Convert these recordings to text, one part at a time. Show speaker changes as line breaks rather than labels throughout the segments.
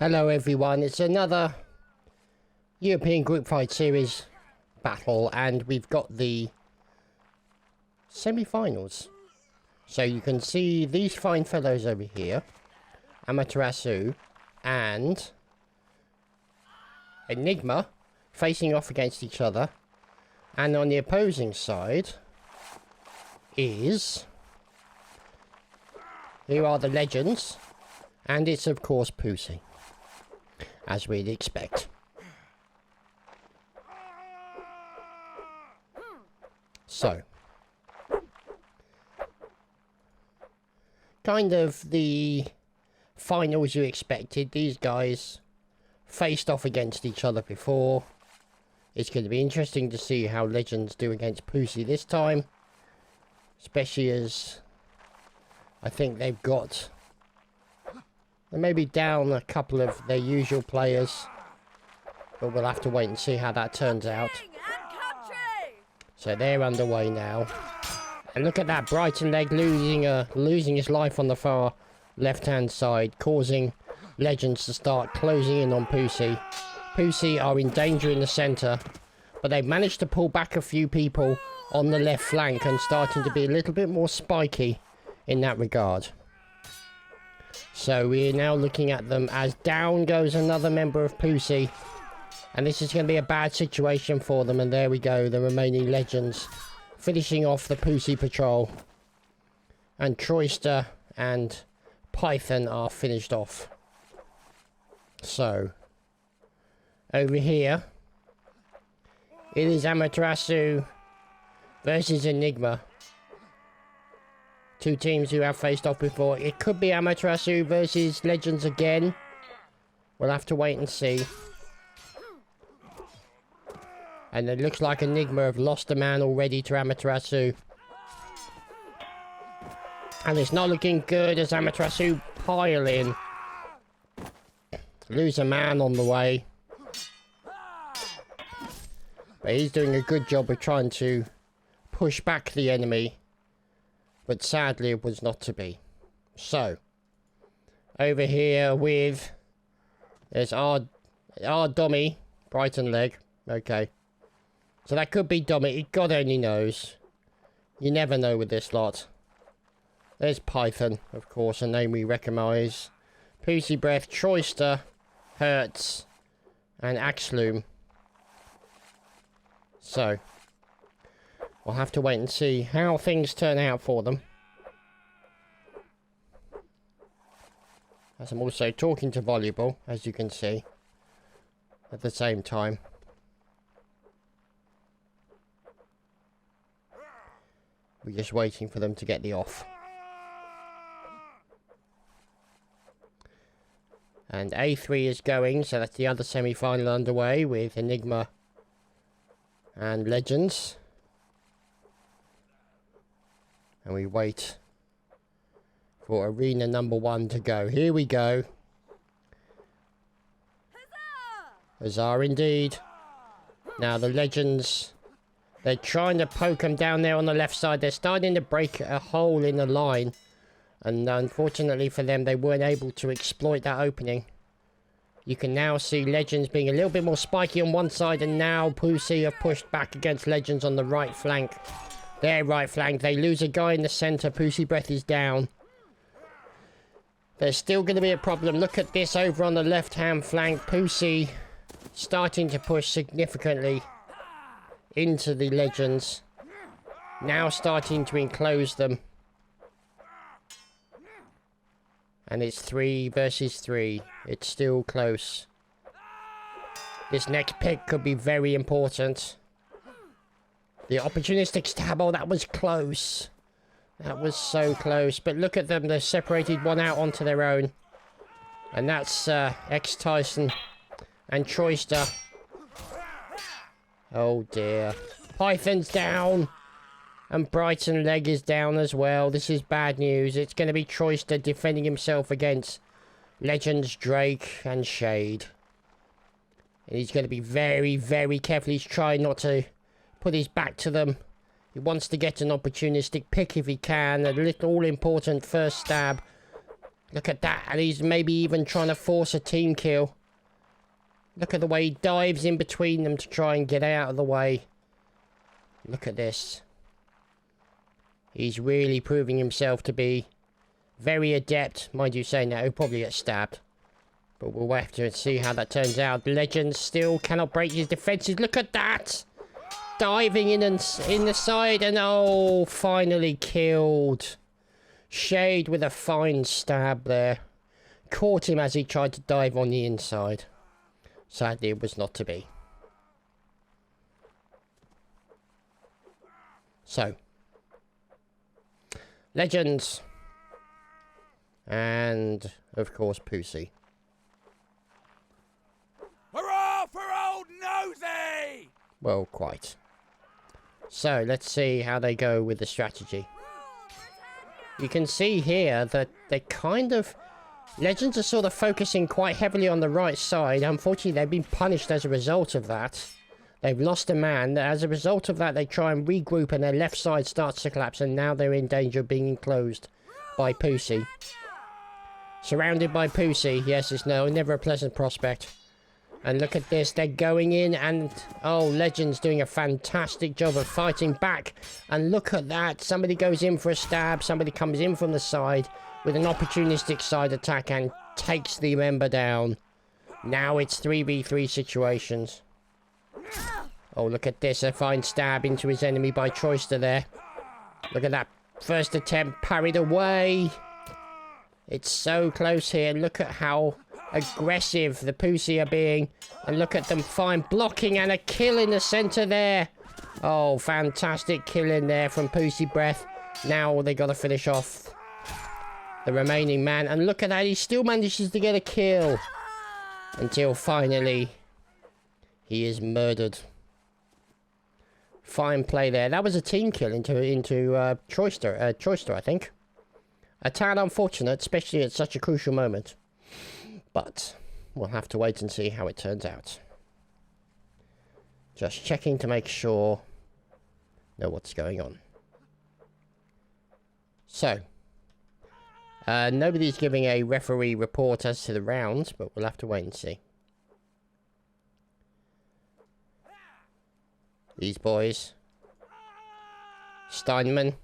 Hello everyone, it's another European Group Fight Series battle and we've got the semi-finals. So you can see these fine fellows over here, Amaterasu and Enigma facing off against each other, and on the opposing side is, here are the legends, and it's of course Pussy, as we'd expect. So, kind of the finals you expected. These guys faced off against each other before. It's going to be interesting to see how Legends do against Pussy this time, especially as I think they've got, they may be down a couple of their usual players, but we'll have to wait and see how that turns out. So they're underway now. And look at that, Brighton Leg losing his life on the far left-hand side, causing Legends to start closing in on Pussy. Pussy are in danger in the centre, but they've managed to pull back a few people on the left flank and starting to be a little bit more spiky in that regard. So we're now looking at them as down goes another member of Pussy. And this is going to be a bad situation for them. And there we go, the remaining Legends finishing off the Pussy patrol. And Troyster and Python are finished off. So, over here, it is Amaterasu versus Enigma. Two teams who have faced off before. It could be Amaterasu versus Legends again. We'll have to wait and see. And it looks like Enigma have lost a man already to Amaterasu. And it's not looking good as Amaterasu pile in. Lose a man on the way. But he's doing a good job of trying to push back the enemy. But sadly it was not to be. So, over here with, there's our dummy, Brighton Leg. Okay. So that could be dummy, God only knows. You never know with this lot. There's Python, of course, a name we recognise. Pussy Breath, Troyster, Hertz, and Axloom. So, we'll have to wait and see how things turn out for them. As I'm also talking to Volleyball, as you can see, at the same time. We're just waiting for them to get the off. And A3 is going, so that's the other semi-final underway with Enigma and Legends. And we wait for arena number 1 to go. Here we go. Huzzah indeed. Now the Legends, they're trying to poke them down there on the left side. They're starting to break a hole in the line. And unfortunately for them, they weren't able to exploit that opening. You can now see Legends being a little bit more spiky on one side. And now Pussy have pushed back against Legends on the right flank. Their right flank. They lose a guy in the centre. Pussy Breath is down. There's still going to be a problem. Look at this over on the left-hand flank. Pussy starting to push significantly into the Legends. Now starting to enclose them. And it's 3 versus 3. It's still close. This next pick could be very important. The opportunistic stab. Oh, that was close. That was so close. But look at them. They've separated one out onto their own. And that's X-Tyson and Troyster. Oh dear. Python's down. And Brighton Leg is down as well. This is bad news. It's going to be Troyster defending himself against Legends, Drake, and Shade. And he's going to be very, very careful. He's trying not to put his back to them. He wants to get an opportunistic pick if he can. A little all-important first stab. Look at that, and he's maybe even trying to force a team kill. Look at the way he dives in between them to try and get out of the way. Look at this. He's really proving himself to be very adept. Mind you saying that, he'll probably get stabbed. But we'll have to see how that turns out. Legend still cannot break his defenses. Look at that! Diving in the side, and oh, finally killed. Shade with a fine stab there. Caught him as he tried to dive on the inside. Sadly, it was not to be. So. Legends. And, of course, Pussy.
Hurrah for old Nosy!
Well, quite. So, let's see how they go with the strategy. You can see here that they kind of... Legends are sort of focusing quite heavily on the right side. Unfortunately, they've been punished as a result of that. They've lost a man. As a result of that, they try and regroup and their left side starts to collapse. And now they're in danger of being enclosed by Pussy. Surrounded by Pussy. Yes, it's never a pleasant prospect. And look at this, they're going in and... Oh, Legend's doing a fantastic job of fighting back. And look at that, somebody goes in for a stab, somebody comes in from the side with an opportunistic side attack and takes the member down. Now it's 3v3 situations. Oh, look at this, a fine stab into his enemy by Choister there. Look at that, first attempt parried away. It's so close here, look at how... aggressive the Pussy are being, and look at them fine blocking and a kill in the center there. Oh, fantastic kill in there from Pussy Breath. Now they gotta finish off the remaining man, and look at that, he still manages to get a kill until finally he is murdered. Fine play there. That was a team kill into Choister, I think. A tad unfortunate, especially at such a crucial moment. But we'll have to wait and see how it turns out. Just checking to make sure know what's going on. So, nobody's giving a referee report as to the rounds, but we'll have to wait and see. These boys. Steinman.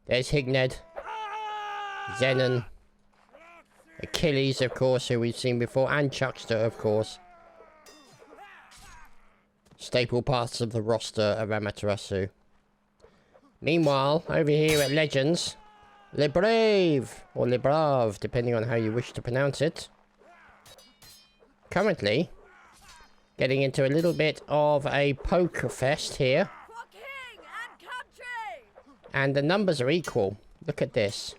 There's Higned. Zenon. Achilles, of course, who we've seen before, and Chuckster, of course. Staple parts of the roster of Amaterasu. Meanwhile, over here at Legends, Le Brave, or Le Brave, depending on how you wish to pronounce it. Currently, getting into a little bit of a poker fest here. And the numbers are equal. Look at this.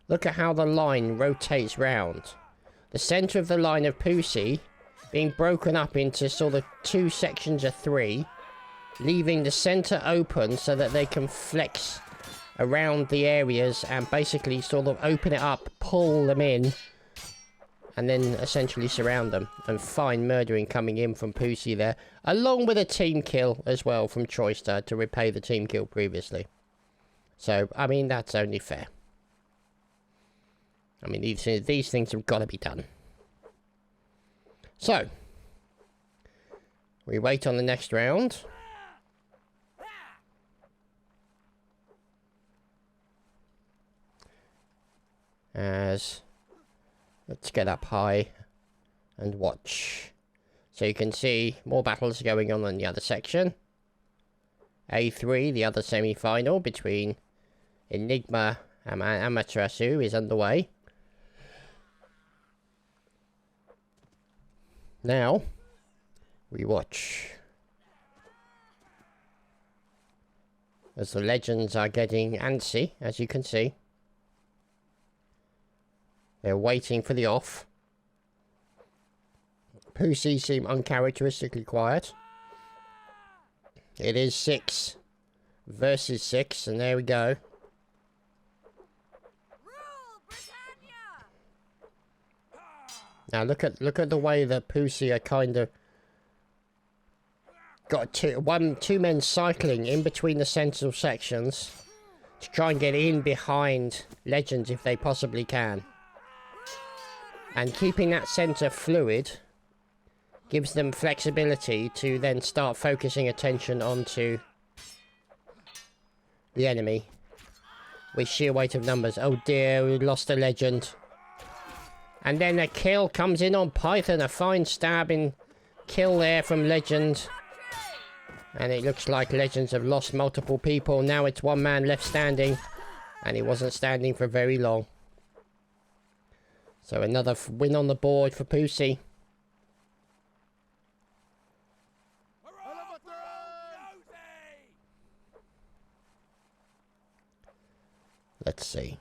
Look at how the line rotates round. The centre of the line of Pussy being broken up into sort of two sections of three, leaving the centre open so that they can flex around the areas and basically sort of open it up, pull them in, and then essentially surround them. And fine murdering coming in from Pussy there, along with a team kill as well from Choister to repay the team kill previously. So, I mean, that's only fair. I mean, these things have got to be done. So, we wait on the next round. Let's get up high and watch. So you can see more battles going on in the other section. A3, the other semi-final between Enigma and Amaterasu, is underway. Now, we watch as the Legends are getting antsy, as you can see. They're waiting for the off. Pussy seem uncharacteristically quiet. It is 6 versus 6, and there we go. Now look at the way that Pussy are kind of got two men cycling in between the central sections. to try and get in behind Legends if they possibly can. And keeping that centre fluid gives them flexibility to then start focusing attention onto the enemy with sheer weight of numbers. Oh dear, we lost a Legend. And then a kill comes in on Python, a fine stabbing kill there from Legend. And it looks like Legends have lost multiple people. Now it's one man left standing, and he wasn't standing for very long. So another win on the board for Pussy. Let's see.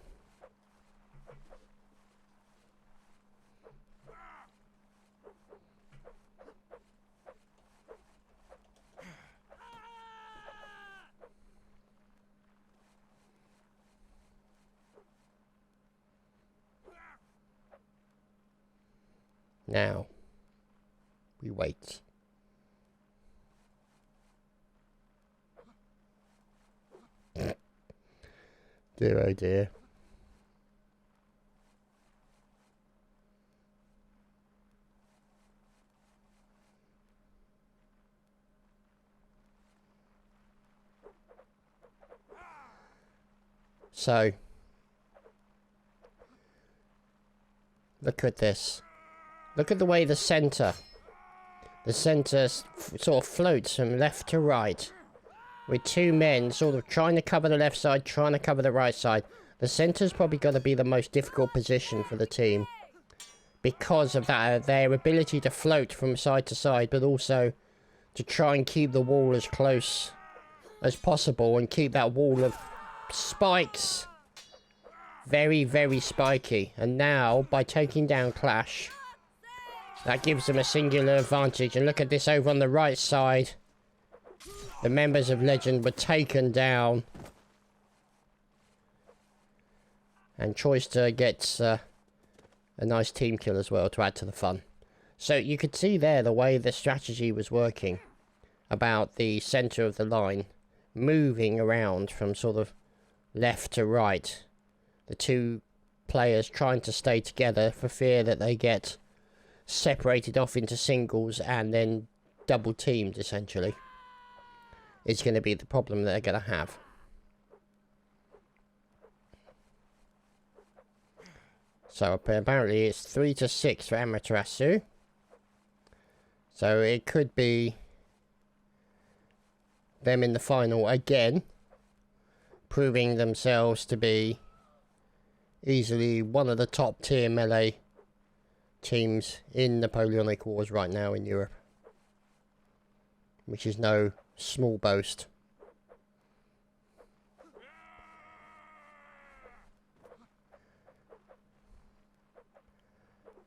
Now, we wait. Dear oh dear. So, look at this. Look at the way the centre sort of floats from left to right. With two men sort of trying to cover the left side, trying to cover the right side. The centre's probably got to be the most difficult position for the team. Because of that, their ability to float from side to side, but also to try and keep the wall as close as possible and keep that wall of spikes very, very spiky. And now, by taking down Clash, that gives them a singular advantage. And look at this over on the right side. The members of Legend were taken down. And Choister gets a nice team kill as well to add to the fun. So you could see there the way the strategy was working. About the centre of the line. Moving around from sort of left to right. The two players trying to stay together for fear that they get separated off into singles and then double teamed, essentially. It's going to be the problem they're going to have. So apparently it's 3-6 for Amaterasu. So it could be them in the final again, proving themselves to be easily one of the top tier melee teams in Napoleonic Wars right now in Europe, which is no small boast.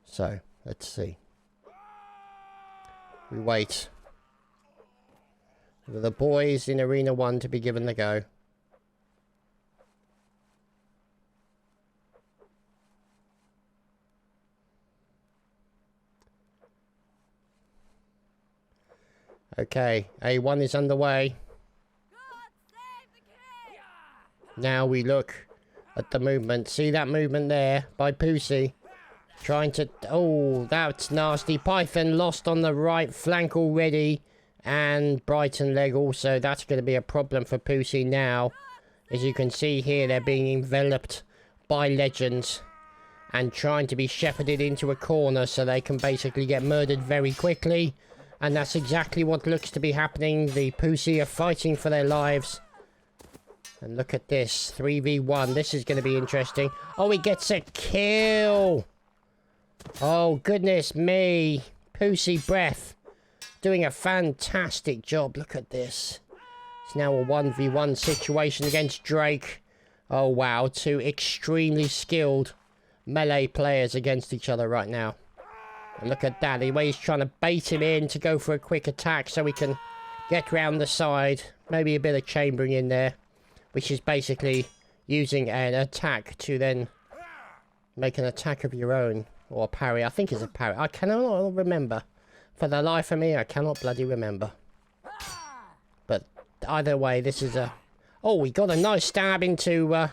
So let's see. We wait for the boys in Arena 1 to be given the go. Okay, A1 is underway. Now we look at the movement. See that movement there by Pussy? Trying to... Oh, that's nasty. Python lost on the right flank already. And Brighton leg also. That's going to be a problem for Pussy now. As you can see here, they're being enveloped by Legends. And trying to be shepherded into a corner so they can basically get murdered very quickly. And that's exactly what looks to be happening. The Pussy are fighting for their lives. And look at this. 3v1. This is going to be interesting. Oh, he gets a kill. Oh, goodness me. Pussy Breath doing a fantastic job. Look at this. It's now a 1v1 situation against Drake. Oh, wow. Two extremely skilled melee players against each other right now. And look at that, the way he's trying to bait him in to go for a quick attack so he can get round the side. Maybe a bit of chambering in there, which is basically using an attack to then make an attack of your own. Or a parry, I think it's a parry. I cannot remember. For the life of me, I cannot bloody remember. But either way, this is a... Oh, we got a nice stab into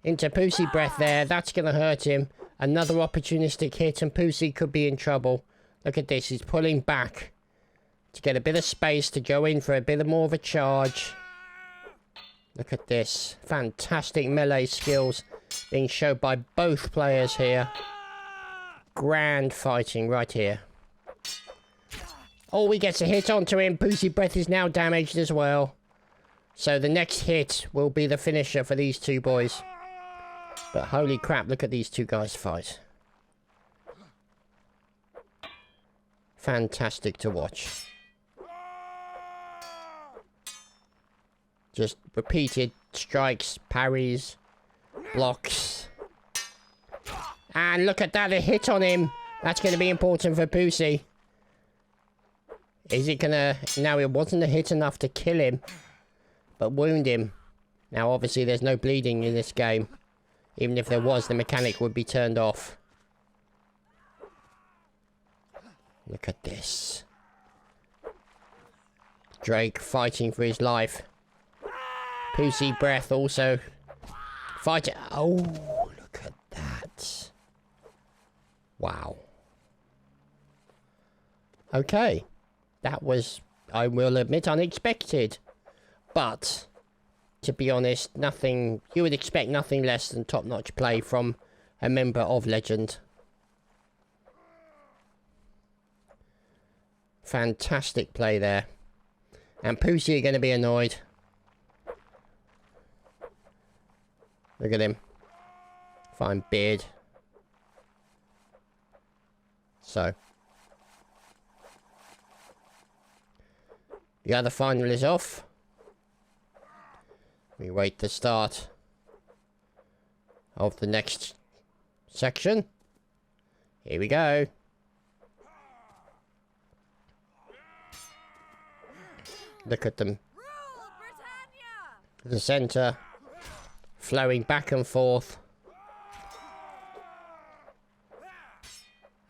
Pussy Breath there. That's going to hurt him. Another opportunistic hit and Pussy could be in trouble. Look at this. He's pulling back to get a bit of space to go in for a bit more of a charge. Look at this. Fantastic melee skills being shown by both players here. Grand fighting right here. Oh, he gets a hit onto him. Pussy Breath is now damaged as well. So the next hit will be the finisher for these two boys. But holy crap, look at these two guys fight. Fantastic to watch. Just repeated strikes, parries, blocks. And look at that, a hit on him. That's going to be important for Pussy. Is it going to... No, it wasn't a hit enough to kill him, but wound him. Now, obviously, there's no bleeding in this game. Even if there was, the mechanic would be turned off. Look at this. Drake fighting for his life. Pussy Breath also fighting. Oh, look at that. Wow. Okay. That was, I will admit, unexpected. But, to be honest, nothing... You would expect nothing less than top-notch play from a member of Legend. Fantastic play there. And Pussy are going to be annoyed. Look at him. Fine beard. So. The other final is off. We wait the start of the next section. Here we go. Look at them. The centre. Flowing back and forth.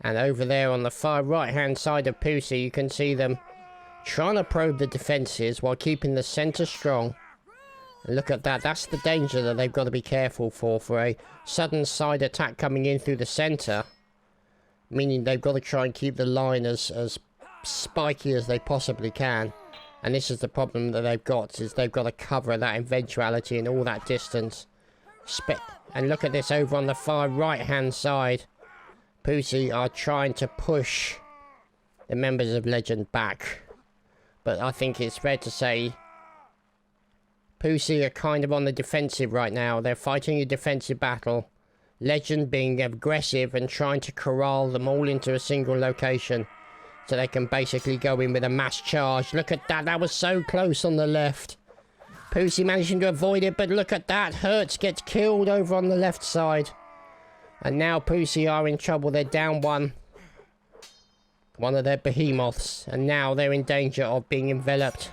And over there on the far right hand side of Pussy, you can see them trying to probe the defences while keeping the centre strong. And look at that, that's the danger that they've got to be careful for a sudden side attack coming in through the centre. Meaning they've got to try and keep the line as spiky as they possibly can. And this is the problem that they've got, is they've got to cover that eventuality and all that distance. And look at this over on the far right hand side. Pussy are trying to push the members of Legend back. But I think it's fair to say Pussy are kind of on the defensive right now. They're fighting a defensive battle. Legend being aggressive and trying to corral them all into a single location. So they can basically go in with a mass charge. Look at that. That was so close on the left. Pussy managing to avoid it, but look at that. Hertz gets killed over on the left side. And now Pussy are in trouble. They're down one. One of their behemoths. And now they're in danger of being enveloped.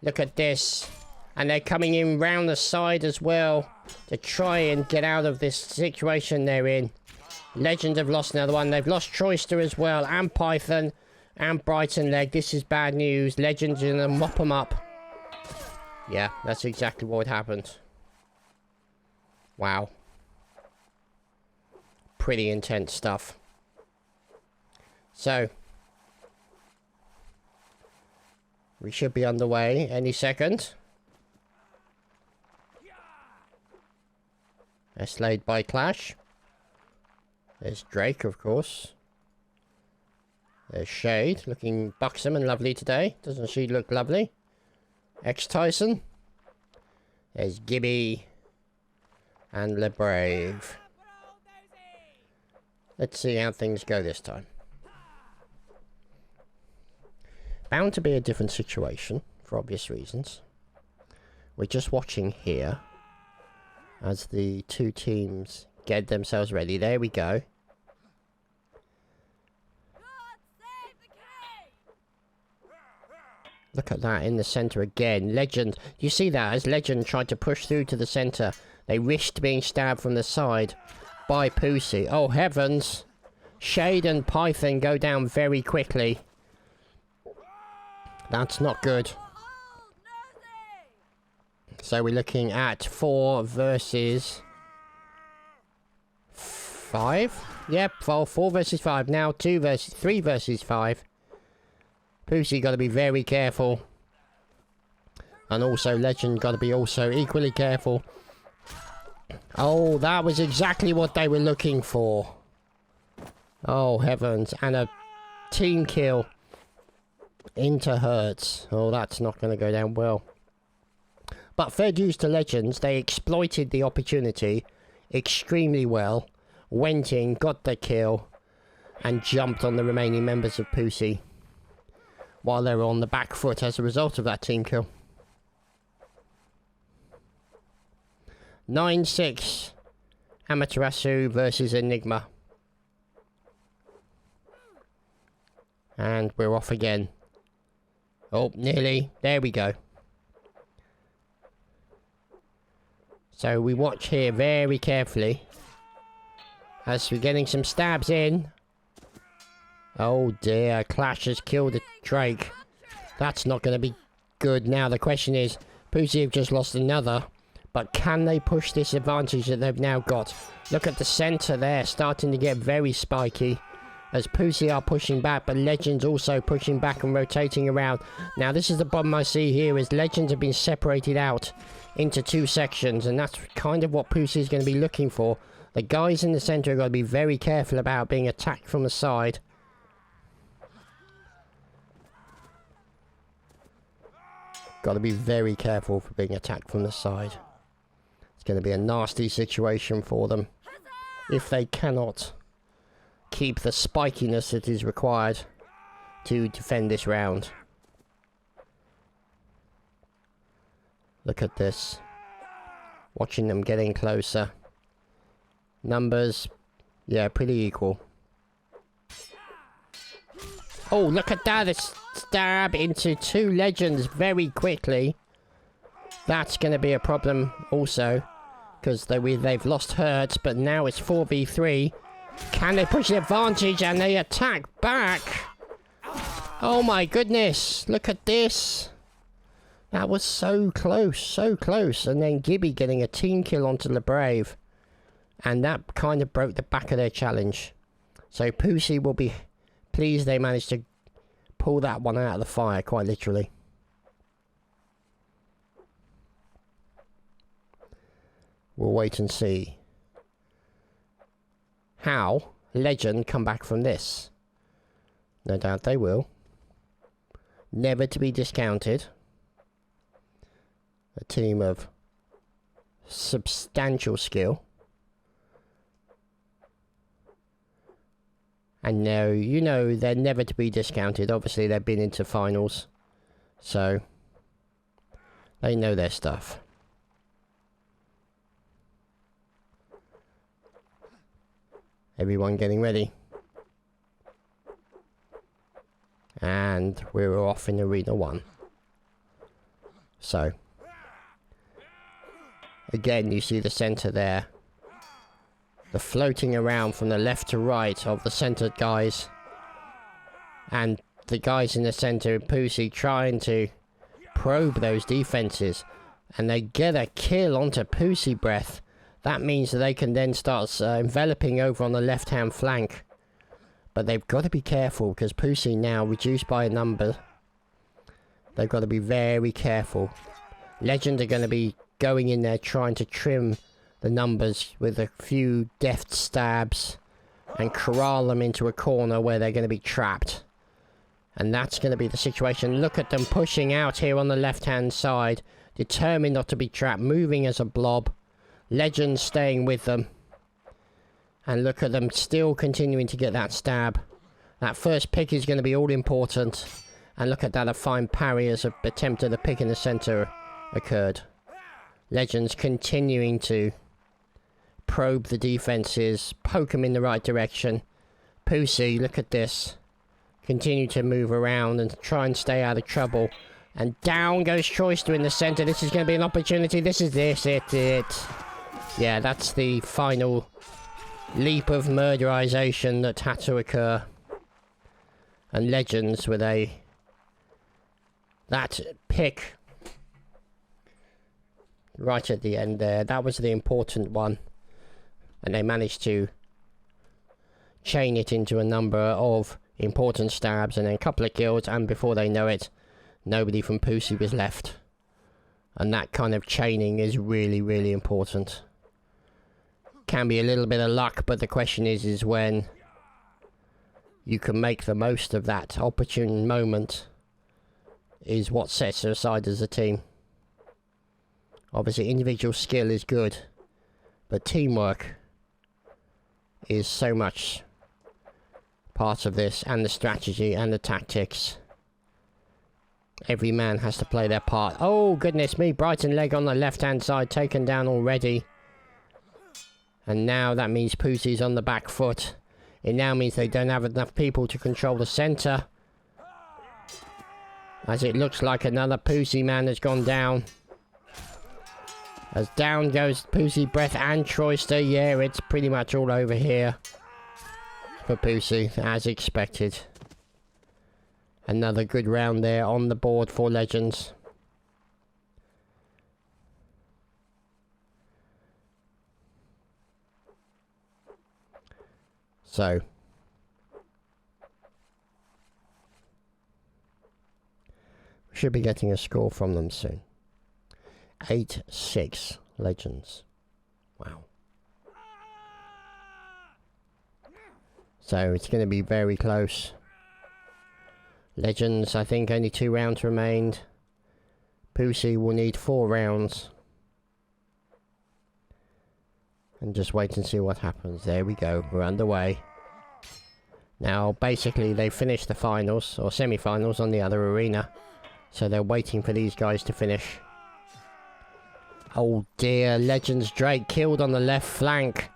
Look at this. And they're coming in round the side as well to try and get out of this situation they're in. Legend have lost another one. They've lost Troyster as well, and Python, and Brighton Leg. This is bad news. Legend's gonna mop them up. Yeah, that's exactly what happened. Wow. Pretty intense stuff. So, we should be underway any second. They're slayed by Clash. There's Drake, of course. There's Shade, looking buxom and lovely today. Doesn't she look lovely? X-Tyson. There's Gibby. And LeBrave. Let's see how things go this time. Bound to be a different situation, for obvious reasons. We're just watching here as the two teams get themselves ready. There we go. Look at that in the centre again. Legend. You see that as Legend tried to push through to the centre. They risked being stabbed from the side by Pussy. Oh heavens. Shade and Python go down very quickly. That's not good. So we're looking at 4 versus 5. Yep, 4 versus 5. Now 3 versus 5. Pussy got to be very careful. And also Legend got to be also equally careful. Oh, that was exactly what they were looking for. Oh, heavens. And a team kill into Hertz. Oh, that's not going to go down well. But fair dues to Legends. They exploited the opportunity extremely well. Went in, got the kill, and jumped on the remaining members of Pussy while they were on the back foot as a result of that team kill. 9-6 Amaterasu versus Enigma. And we're off again. Oh, nearly. There we go. So we watch here very carefully as we're getting some stabs in. Oh dear, Clash has killed a Drake. That's not going to be good now. The question is, Pussy have just lost another, but can they push this advantage that they've now got? Look at the centre there, starting to get very spiky as Pussy are pushing back, but Legends also pushing back and rotating around. Now this is the problem I see here, is Legends have been separated out into 2 sections, and that's kind of what Pussy is going to be looking for. The guys in the centre are going to be very careful about being attacked from the side. Got to be very careful for being attacked from the side. It's going to be a nasty situation for them if they cannot keep the spikiness that is required to defend this round. Look at this. Watching them getting closer. Numbers, yeah, pretty equal. Oh, look at that! A stab into 2 Legends very quickly. That's going to be a problem also, because they've lost Hertz, but now it's 4v3. Can they push the advantage? And they attack back. Oh my goodness! Look at this. That was so close, so close. And then Gibby getting a team kill onto the Brave. And that kind of broke the back of their challenge. So Pussy will be pleased they managed to pull that one out of the fire, quite literally. We'll wait and see how Legend come back from this. No doubt they will. Never to be discounted. A team of substantial skill. And no, you know, they're never to be discounted. Obviously, they've been into finals. So, they know their stuff. Everyone getting ready. And we're off in Arena 1. So, again, you see the centre there. The floating around from the left to right of the centre guys. And the guys in the centre, Pussy, trying to probe those defences. And they get a kill onto Pussy Breath. That means that they can then start enveloping over on the left-hand flank. But they've got to be careful, because Pussy now reduced by a number. They've got to be very careful. Legend are going to be going in there trying to trim the numbers with a few deft stabs and corral them into a corner where they're going to be trapped. And that's going to be the situation. Look at them pushing out here on the left-hand side, determined not to be trapped, moving as a blob. Legends staying with them. And look at them still continuing to get that stab. That first pick is going to be all important. And look at that, a fine parry as an attempt at the pick in the centre occurred. Legends continuing to probe the defences, poke them in the right direction. Pussy, look at this. Continue to move around and try and stay out of trouble. And down goes Choister in the centre. This is going to be an opportunity. This is it. Yeah, that's the final leap of murderization that had to occur. And Legends with that pick right at the end there. That was the important one. And they managed to chain it into a number of important stabs and then a couple of kills, and before they know it, nobody from Pussy was left. And that kind of chaining is really, really important. Can be a little bit of luck, but the question is when you can make the most of that opportune moment is what sets her aside as a team. Obviously individual skill is good, but teamwork is so much part of this, and the strategy and the tactics. Every man has to play their part. Oh goodness me, Brighton leg on the left hand side taken down already. And now that means Pussy's on the back foot. It now means they don't have enough people to control the centre. As it looks like another Pussy man has gone down. As down goes Pussy, Breath and Troyster. Yeah, it's pretty much all over here for Pussy, as expected. Another good round there on the board for Legends. So, we should be getting a score from them soon. 8-6 Legends. Wow. So it's going to be very close. Legends, I think only 2 rounds remained. Pussy will need 4 rounds. And just wait and see what happens. There we go, we're underway. Now, basically, they finished the finals, or semi-finals, on the other arena. So they're waiting for these guys to finish. Oh dear, Legends Drake killed on the left flank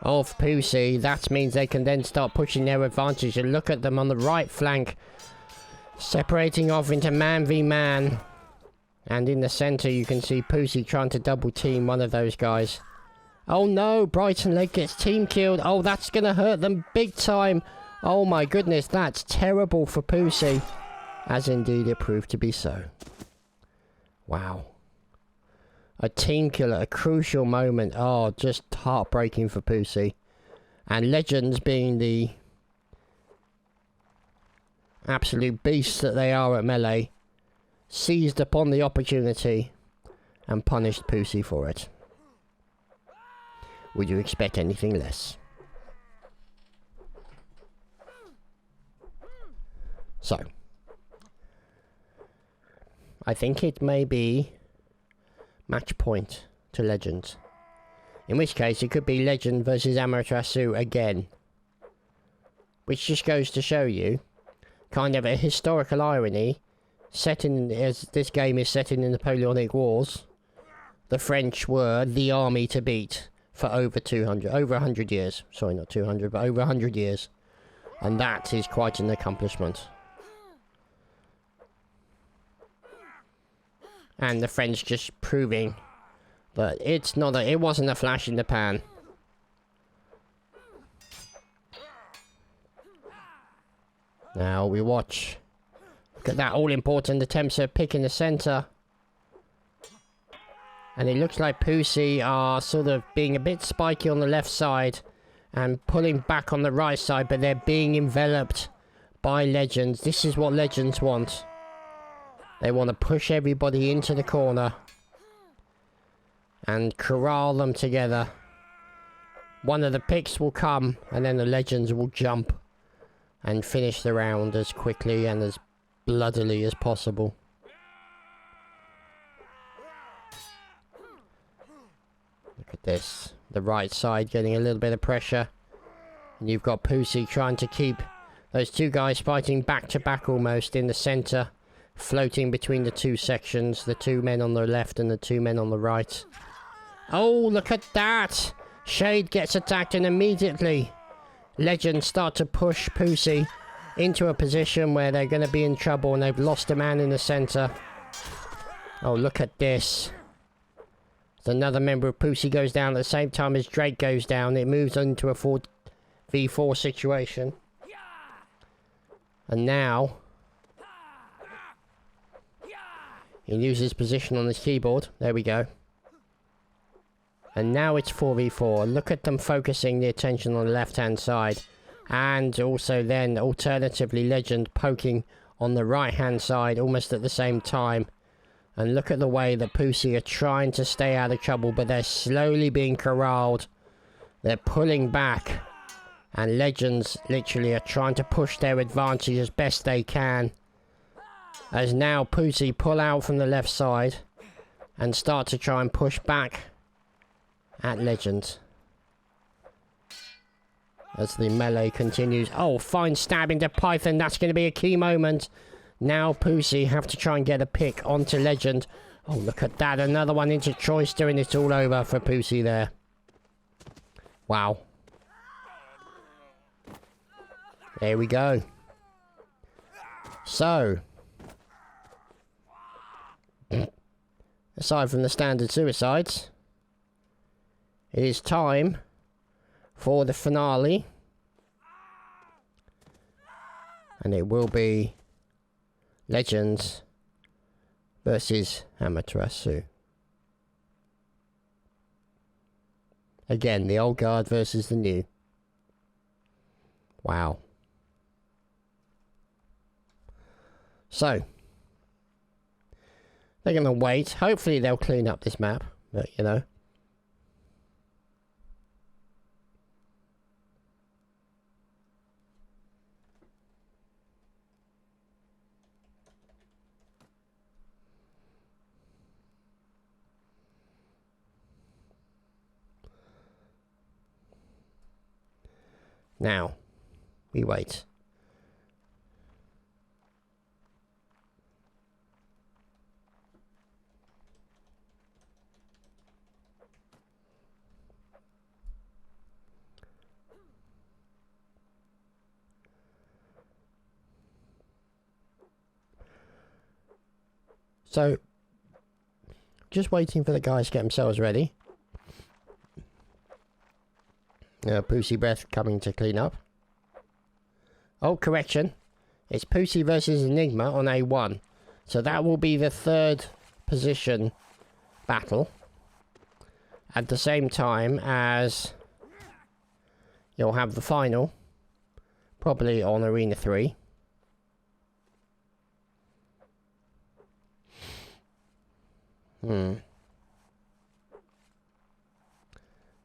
of Pussy. That means they can then start pushing their advantage. And look at them on the right flank, separating off into man v man. And in the centre you can see Pussy trying to double team one of those guys. Oh no, Brighton leg gets team killed. Oh, that's going to hurt them big time. Oh my goodness, that's terrible for Pussy. As indeed it proved to be so. Wow. A team kill at a crucial moment. Oh, just heartbreaking for Pussy. And Legends, being the absolute beasts that they are at melee, seized upon the opportunity and punished Pussy for it. Would you expect anything less? So, I think it may be match point to Legends. In which case, it could be Legend versus Amaterasu again. Which just goes to show you kind of a historical irony, set in, as this game is set in the Napoleonic Wars. The French were the army to beat for over 100 years. Sorry, not 200, but over 100 years. And that is quite an accomplishment. And the French just proving that it wasn't a flash in the pan. Now we watch. Look at that all-important attempts at picking the centre. And it looks like Pussy are sort of being a bit spiky on the left side and pulling back on the right side, but they're being enveloped by Legends. This is what Legends want. They want to push everybody into the corner and corral them together. One of the picks will come and then the Legends will jump and finish the round as quickly and as bloodily as possible. Look at this. The right side getting a little bit of pressure. And you've got Pussy trying to keep those two guys fighting back to back almost in the centre. Floating between the two sections. The 2 men on the left and the 2 men on the right. Oh, look at that! Shade gets attacked and immediately Legends start to push Pussy into a position where they're going to be in trouble and they've lost a man in the centre. Oh, look at this. So another member of Pussy goes down at the same time as Drake goes down. It moves into a 4v4 situation. And now he loses position on his keyboard. There we go. And now it's 4v4. Look at them focusing the attention on the left-hand side. And also then, alternatively, Legend poking on the right-hand side almost at the same time. And look at the way that Pussy are trying to stay out of trouble, but they're slowly being corralled. They're pulling back. And Legends literally are trying to push their advantage as best they can. As now Pussy pull out from the left side and start to try and push back at Legend. As the melee continues. Oh, fine stab into Python. That's going to be a key moment. Now Pussy have to try and get a pick onto Legend. Oh, look at that. Another one into Choister and it's all over for Pussy there. Wow. There we go. So. Aside from the standard suicides. It is time for the finale. And it will be Legends versus Amaterasu. Again, the old guard versus the new. Wow. So, they're going to wait. Hopefully they'll clean up this map. But, you know. Now, we wait. So, just waiting for the guys to get themselves ready. Pussy Breath coming to clean up. Oh, correction. It's Pussy versus Enigma on A1. So that will be the third position battle. At the same time as you'll have the final. Probably on Arena 3.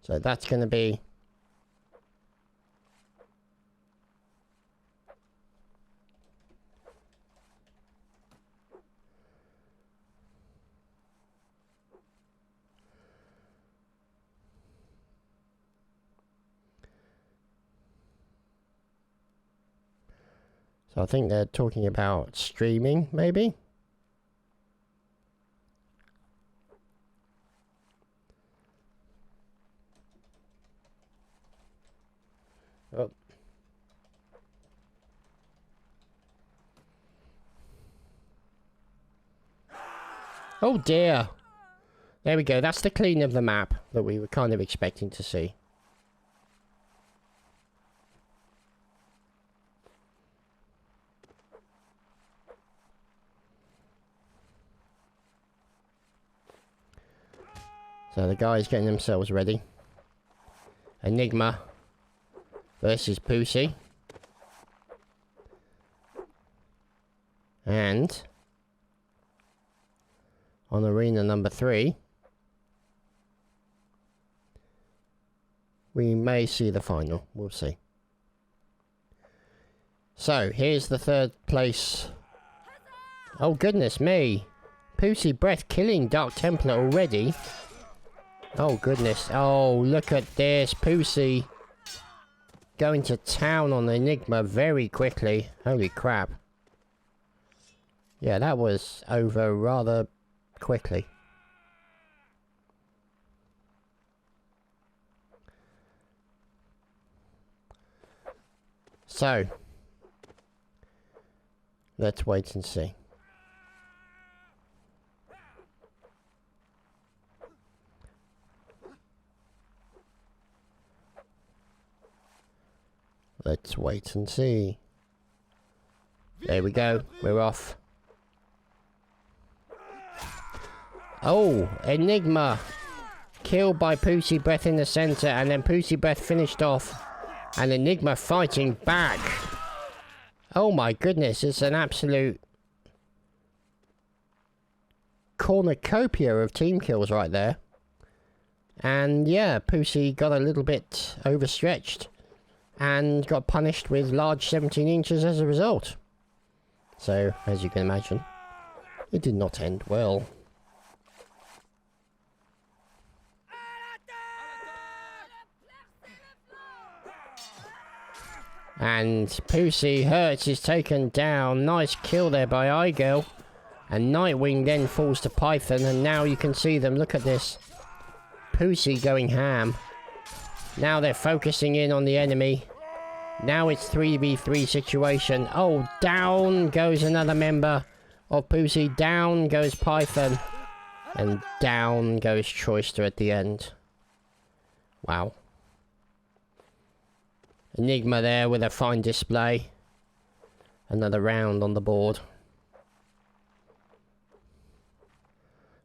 So that's going to be... So I think they're talking about streaming, maybe? Oh. Oh dear. There we go. That's the clean of the map that we were kind of expecting to see. So the guys getting themselves ready. Enigma versus Pussy. And on arena number 3, we may see the final. We'll see. So, here's the third place. Oh, goodness me. Pussy Breath killing Dark Templar already. Oh, goodness. Oh, look at this. Pussy going to town on Enigma very quickly. Holy crap. Yeah, that was over rather quickly. So, let's wait and see. Let's wait and see. There we go. We're off. Oh, Enigma killed by Pussy Breath in the center, and then Pussy Breath finished off, and Enigma fighting back. Oh my goodness, it's an absolute cornucopia of team kills right there. And yeah, Pussy got a little bit overstretched and got punished with large 17 inches as a result. So, as you can imagine, it did not end well. And Pussy Hertz is taken down. Nice kill there by iGirl. And Nightwing then falls to Python, and now you can see them. Look at this. Pussy going ham. Now they're focusing in on the enemy. Now it's 3v3 situation. Oh, down goes another member of Pussy. Down goes Python. And down goes Choister at the end. Wow. Enigma there with a fine display. Another round on the board.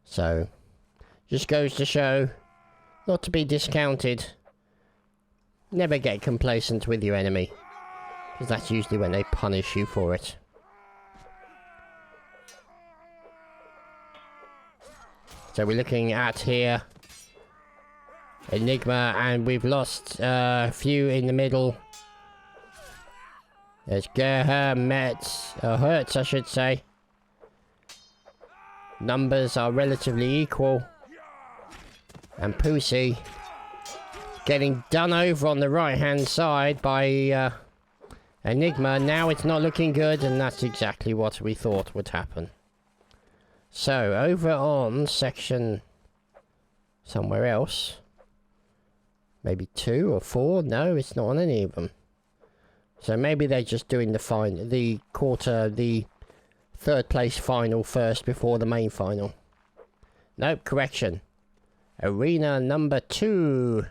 So, just goes to show, not to be discounted. Never get complacent with your enemy, because that's usually when they punish you for it. So we're looking at here Enigma, and we've lost a few in the middle. There's Gerher, Metz, Hertz I should say. Numbers are relatively equal. And Pussy getting done over on the right hand side by Enigma. Now it's not looking good, and that's exactly what we thought would happen. So over on section somewhere else. Maybe 2 or 4? No, it's not on any of them. So maybe they're just doing the third place final first before the main final. Nope, correction. Arena number 2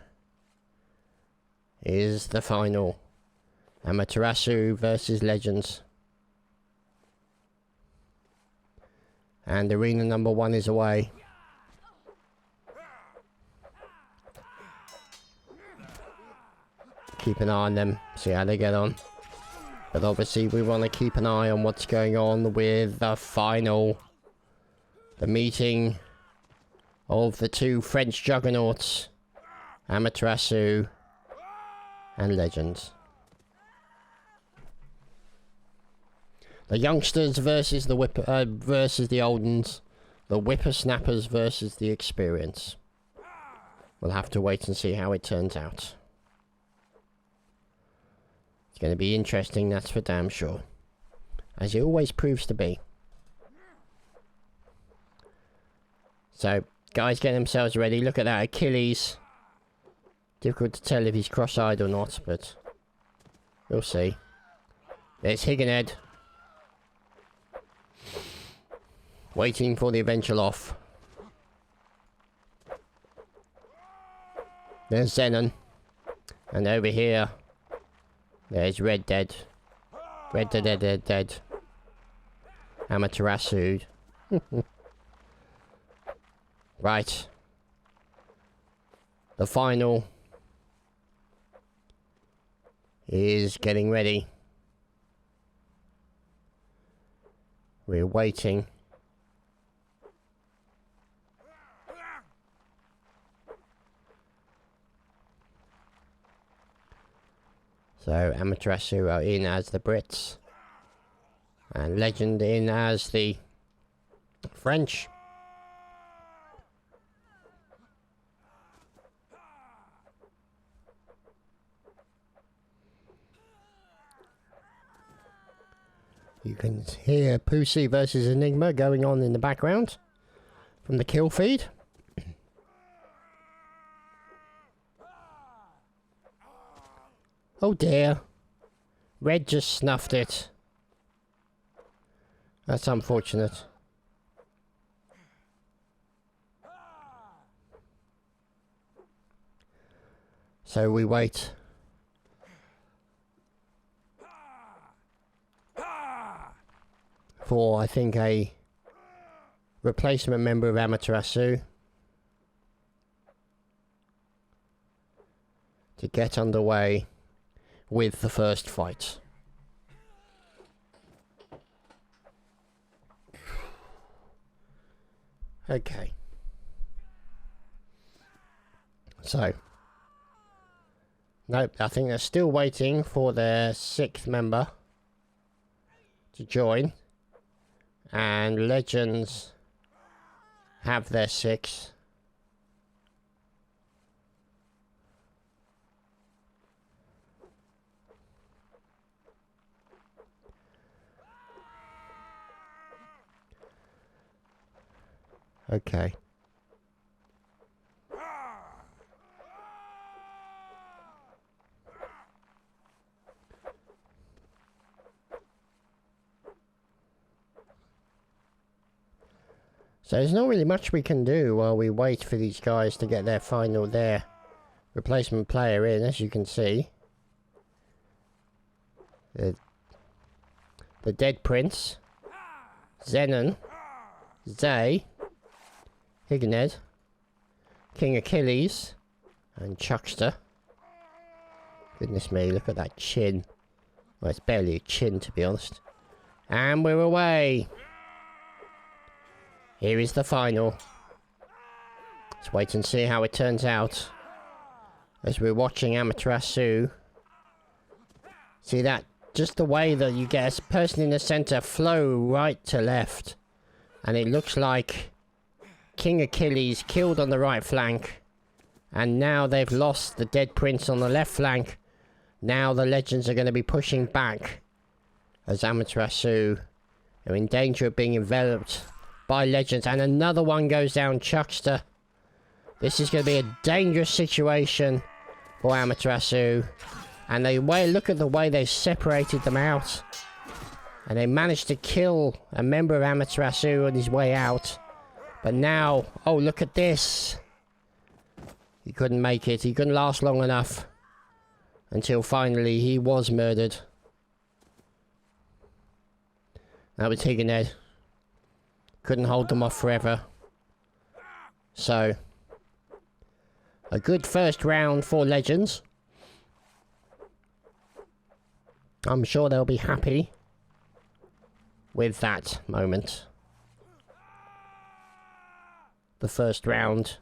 is the final. Amaterasu versus Legends. And arena number 1 is away. Keep an eye on them, see how they get on. But obviously we want to keep an eye on what's going on with the final. The meeting of the 2 French juggernauts. Amaterasu and Legends. The youngsters versus the versus the old uns. The whippersnappers versus the experience. We'll have to wait and see how it turns out. It's going to be interesting, that's for damn sure. As it always proves to be. So, guys get themselves ready. Look at that, Achilles. Difficult to tell if he's cross-eyed or not, but we'll see. There's Higginhead. Waiting for the eventual off. There's Zenon. And over here, there's Red Dead. Red Dead, Dead, Dead, Dead. Amaterasu. Right. The final is getting ready. We're waiting. So Amaterasu are in as the Brits. And Legend in as the French. You can hear Pussy versus Enigma going on in the background from the kill feed. Oh dear. Red just snuffed it. That's unfortunate. So we wait. For, I think, a replacement member of Amaterasu. to get underway with the first fight. Okay. So. Nope, I think they're still waiting for their 6th member to join. And Legends have their 6. Okay. So there's not really much we can do while we wait for these guys to get their replacement player in, as you can see. The Dead Prince, Zenon, Zay, Higned, King Achilles, and Chuckster. Goodness me, look at that chin. Well, it's barely a chin, to be honest. And we're away! Here is the final. Let's wait and see how it turns out. As we're watching Amaterasu. See that? Just the way that you get a person in the centre flow right to left. And it looks like King Achilles killed on the right flank. And now they've lost the Dead Prince on the left flank. Now the Legends are going to be pushing back. As Amaterasu are in danger of being enveloped by Legends. And another one goes down, Chuckster. This is going to be a dangerous situation for Amaterasu. And look at the way they separated them out. And they managed to kill a member of Amaterasu on his way out. But now, oh, look at this. He couldn't make it. He couldn't last long enough. Until finally he was murdered. That was Higned. Couldn't hold them off forever. So, a good first round for Legends. I'm sure they'll be happy with that moment. The first round,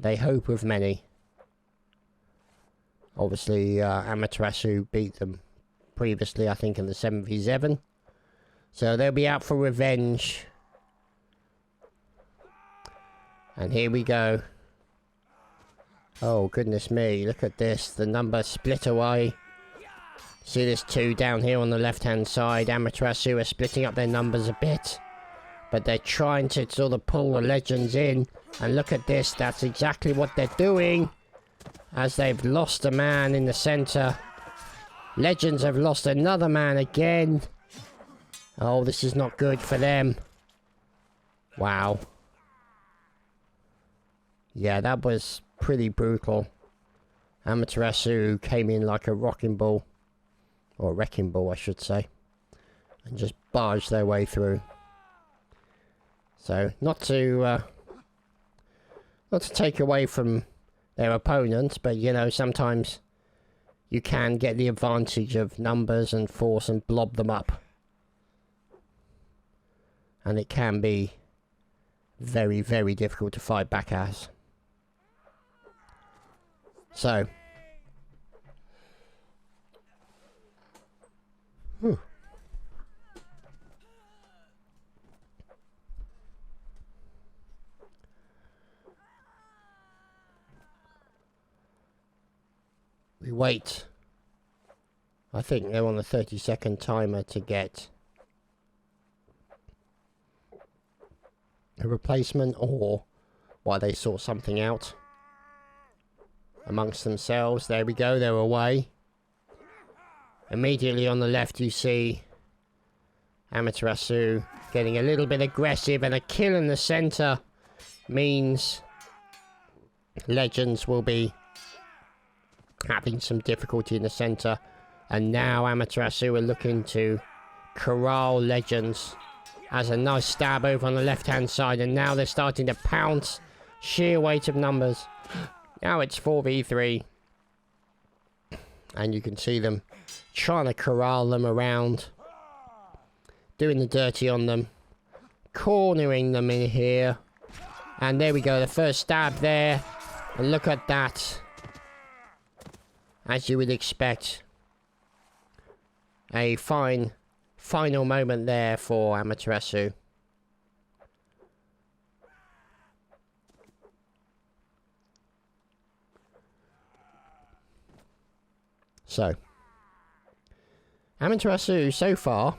they hope of many. Obviously, Amaterasu beat them previously, I think, in the 7v7. So they'll be out for revenge. And here we go. Oh, goodness me. Look at this. The number split away. See this 2 down here on the left-hand side. Amaterasu are splitting up their numbers a bit. But they're trying to sort of pull the Legends in. And look at this. That's exactly what they're doing. As they've lost a man in the centre. Legends have lost another man again. Oh, this is not good for them. Wow. Yeah, that was pretty brutal. Amaterasu came in like a rocking ball. Or wrecking ball, I should say. And just barged their way through. So, not to take away from their opponents, but, you know, sometimes you can get the advantage of numbers and force and blob them up. And it can be very, very difficult to fight back as. So. We wait. I think they're on the 30-second timer to get a replacement, or while they sort something out amongst themselves. There we go, they're away. Immediately on the left you see Amaterasu getting a little bit aggressive, and a kill in the centre means Legends will be having some difficulty in the centre. And now Amaterasu are looking to corral Legends. As a nice stab over on the left hand side, and now they're starting to pounce. Sheer weight of numbers. Now it's 4v3. And you can see them trying to corral them around, doing the dirty on them, cornering them in here. And there we go, the first stab there. And look at that. As you would expect. A fine final moment there for Amaterasu. So, Amaterasu so far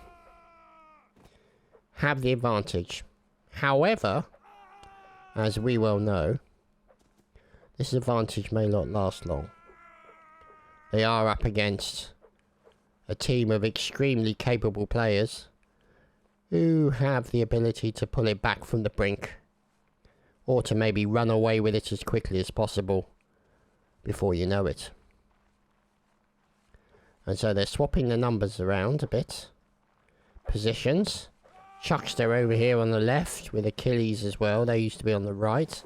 have the advantage. However, as we well know, this advantage may not last long. They are up against a team of extremely capable players who have the ability to pull it back from the brink, or to maybe run away with it as quickly as possible before you know it. And so they're swapping the numbers around a bit. Positions. Chuckster over here on the left with Achilles as well. They used to be on the right.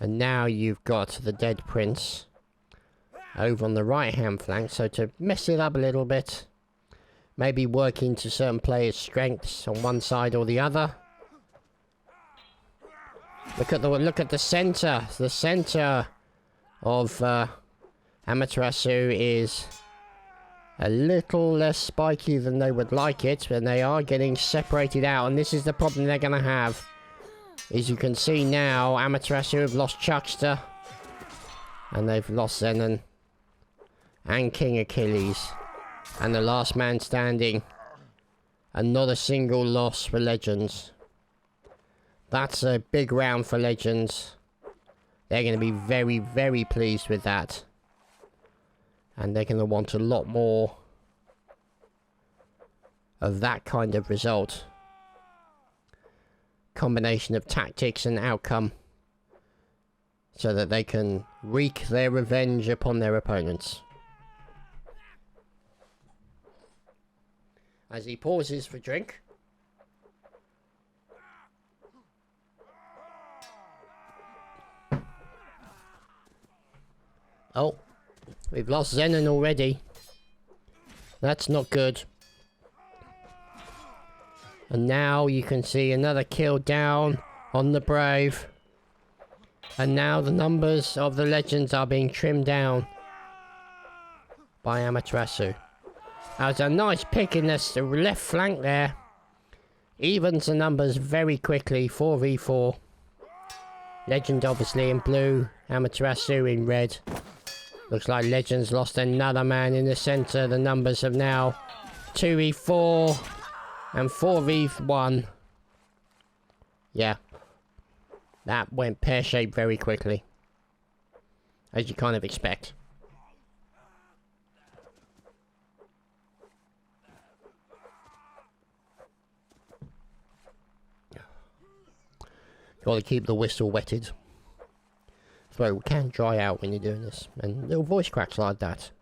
And now you've got the Dead Prince over on the right hand flank. So to mess it up a little bit, maybe work into certain players' strengths on one side or the other. Look at the centre. The centre of Amaterasu is a little less spiky than they would like it, and they are getting separated out, and this is the problem they're going to have. As you can see now, Amaterasu have lost Chuckster, and they've lost Zenon, and King Achilles, and the last man standing, and not a single loss for Legends. That's a big round for Legends. They're going to be very, very pleased with that. And they're going to want a lot more of that kind of result. Combination of tactics and outcome. So that they can wreak their revenge upon their opponents. As he pauses for drink. Oh. We've lost Zenon already. That's not good. And now you can see another kill down on the Brave. And now the numbers of the Legends are being trimmed down by Amaterasu. That was a nice pick in the left flank there. Evens the numbers very quickly, 4v4. Legend obviously in blue, Amaterasu in red. Looks like Legends lost another man in the centre. The numbers have now 2v4 and 4v1. Yeah. That went pear-shaped very quickly. As you kind of expect. Got to keep the whistle wetted. Throat can dry out when you're doing this, and little voice cracks like that.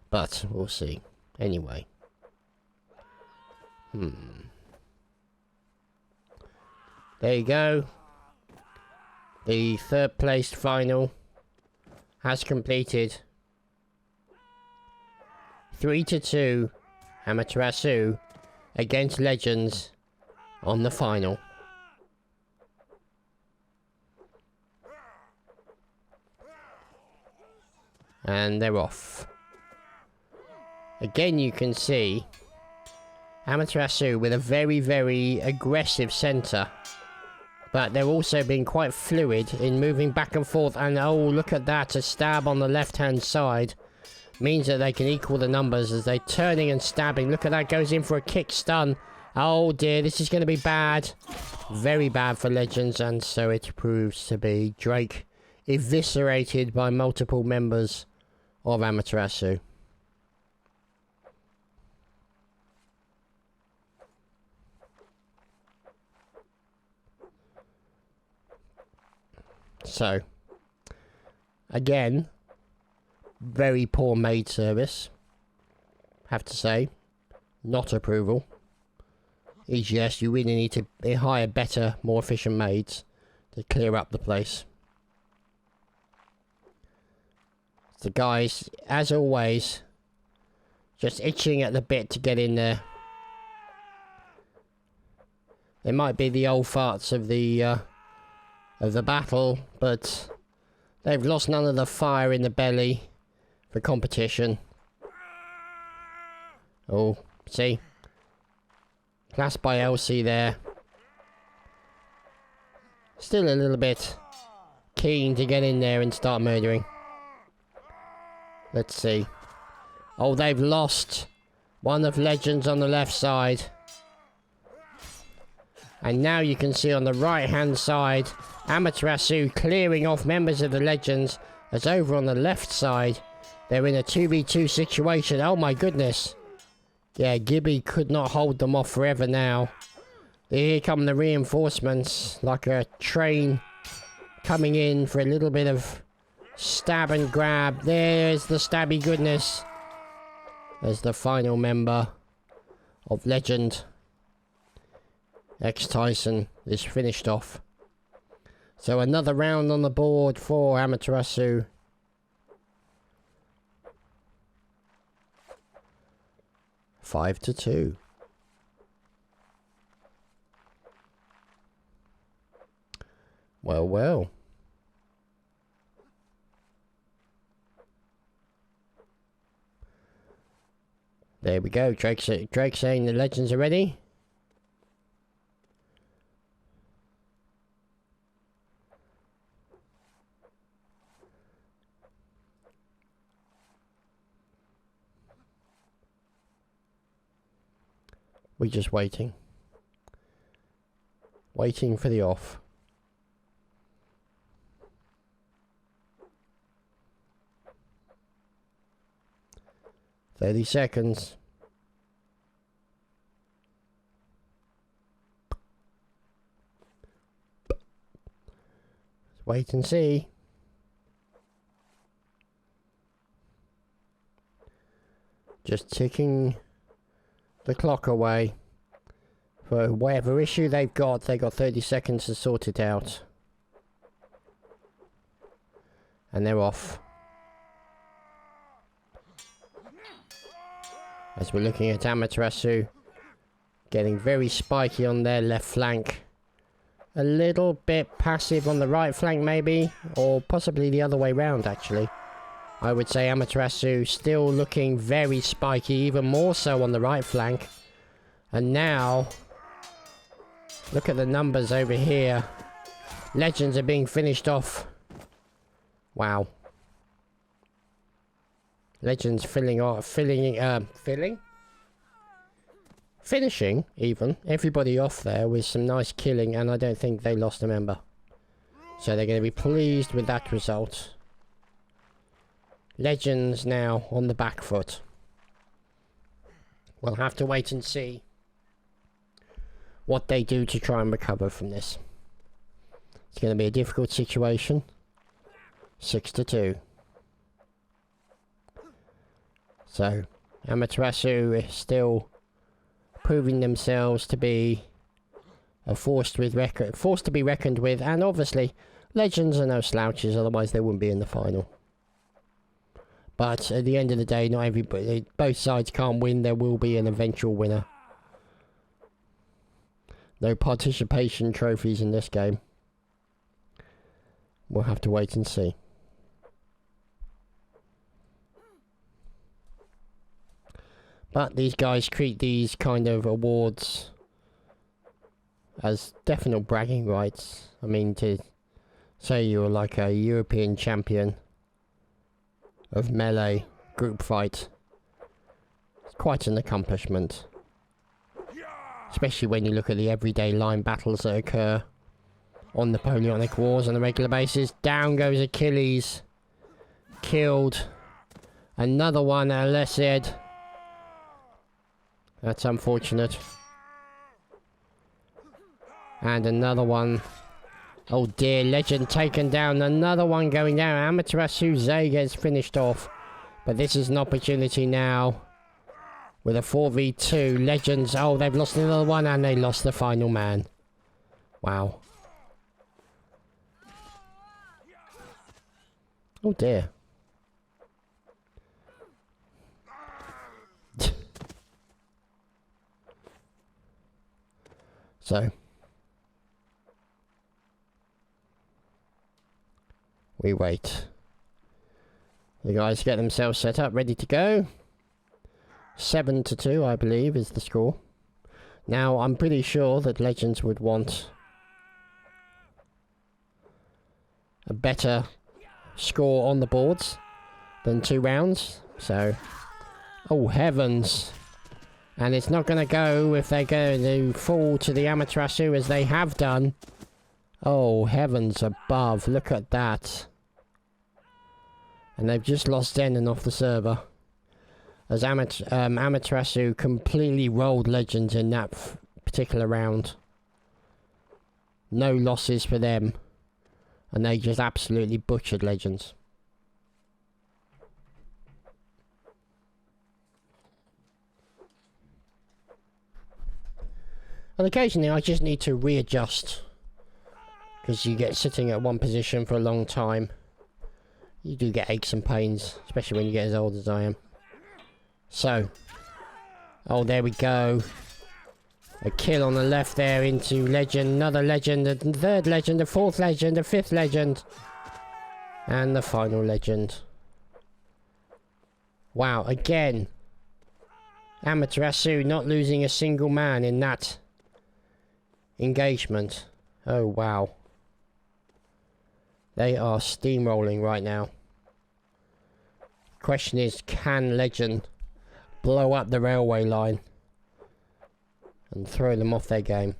But we'll see. Anyway. There you go. The third placed final has completed. 3-2 Amaterasu against Legends on the final. And they're off. Again, you can see Amaterasu with a very, very aggressive centre. But they're also being quite fluid in moving back and forth. And oh, look at that. A stab on the left-hand side means that they can equal the numbers as they're turning and stabbing. Look at that. Goes in for a kick stun. Oh dear, this is going to be bad. Very bad for Legends. And so it proves to be. Drake eviscerated by multiple members of Amaterasu. So, again, very poor maid service. Have to say, not approval. EGS, you really need to hire better, more efficient maids to clear up the place. The guys, as always, just itching at the bit to get in there. It might be the old farts of the battle, but they've lost none of the fire in the belly for competition. Oh, see? Classed by Elsie there. Still a little bit keen to get in there and start murdering. Let's see. Oh, they've lost one of Legends on the left side. And now you can see on the right hand side, Amaterasu clearing off members of the Legends. As over on the left side, they're in a 2v2 situation. Oh my goodness. Yeah, Gibby could not hold them off forever now. Here come the reinforcements, like a train coming in for a little bit of stab and grab. There's the stabby goodness. There's the final member of Legend. X-Tyson is finished off. So another round on the board for Amaterasu. 5-2. Well, well. There we go. Drake saying the Legends are ready. We're just waiting. Waiting for the off. "30 seconds. Let's wait and see. Just ticking the clock away. For whatever issue they've got, they got 30 seconds to sort it out. And they're off. As we're looking at Amaterasu getting very spiky on their left flank. A little bit passive on the right flank maybe, or possibly the other way round actually. I would say Amaterasu still looking very spiky, even more so on the right flank. And now, look at the numbers over here. Legends are being finished off. Wow. Legends finishing even everybody off there with some nice killing, and I don't think they lost a member. So they're going to be pleased with that result. Legends now on the back foot. We'll have to wait and see what they do to try and recover from this. It's going to be a difficult situation. 6-2. So, Amaterasu is still proving themselves to be a force to be reckoned with, and obviously, Legends are no slouches, otherwise they wouldn't be in the final. But at the end of the day, not everybody, both sides can't win. There will be an eventual winner. No participation trophies in this game. We'll have to wait and see. But these guys treat these kind of awards as definite bragging rights. I mean, to say you're like a European champion of melee group fight, it's quite an accomplishment. Especially when you look at the everyday line battles that occur on Napoleonic Wars on a regular basis. Down goes Achilles. Killed. Another one, Alessed. That's unfortunate. And another one. Oh dear, Legend taken down. Another one going down. Amaterasu Zay gets finished off. But this is an opportunity now. With a 4v2. Legends. Oh, they've lost another one and they lost the final man. Wow. Oh dear. So we wait. The guys get themselves set up, ready to go. 7-2, I believe, is the score. Now, I'm pretty sure that Legends would want a better score on the boards than 2 rounds. So, oh heavens. And it's not going to go if they're going to fall to the Amaterasu as they have done. Oh heavens above, look at that. And they've just lost Denon off the server. As Amaterasu completely rolled Legends in that particular round. No losses for them. And they just absolutely butchered Legends. And occasionally I just need to readjust. Because you get sitting at one position for a long time. You do get aches and pains. Especially when you get as old as I am. So, oh, there we go. A kill on the left there into Legend, another Legend, a third Legend, a fourth Legend, a fifth Legend. And the final Legend. Wow, again. Amaterasu not losing a single man in that engagement. Oh, wow. They are steamrolling right now. Question is, can Legend blow up the railway line and throw them off their game?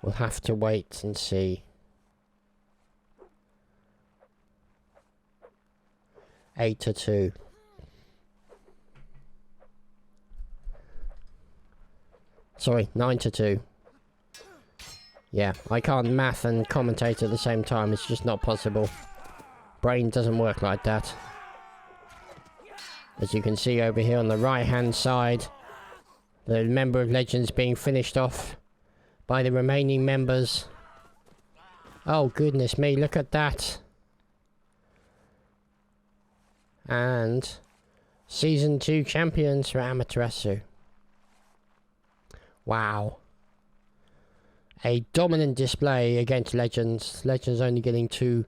We'll have to wait and see. 8-2. Sorry, 9-2. Yeah, I can't math and commentate at the same time. It's just not possible. Brain doesn't work like that. As you can see over here on the right hand side, the member of Legends being finished off by the remaining members. Oh goodness me, look at that. And Season 2 champions for Amaterasu. Wow. A dominant display against Legends. Legends only getting two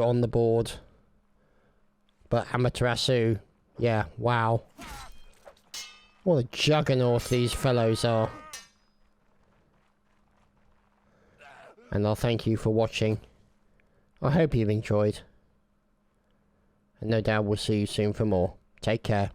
on the board. But Amaterasu, yeah, wow. What a juggernaut these fellows are. And I'll thank you for watching. I hope you've enjoyed. And no doubt we'll see you soon for more. Take care.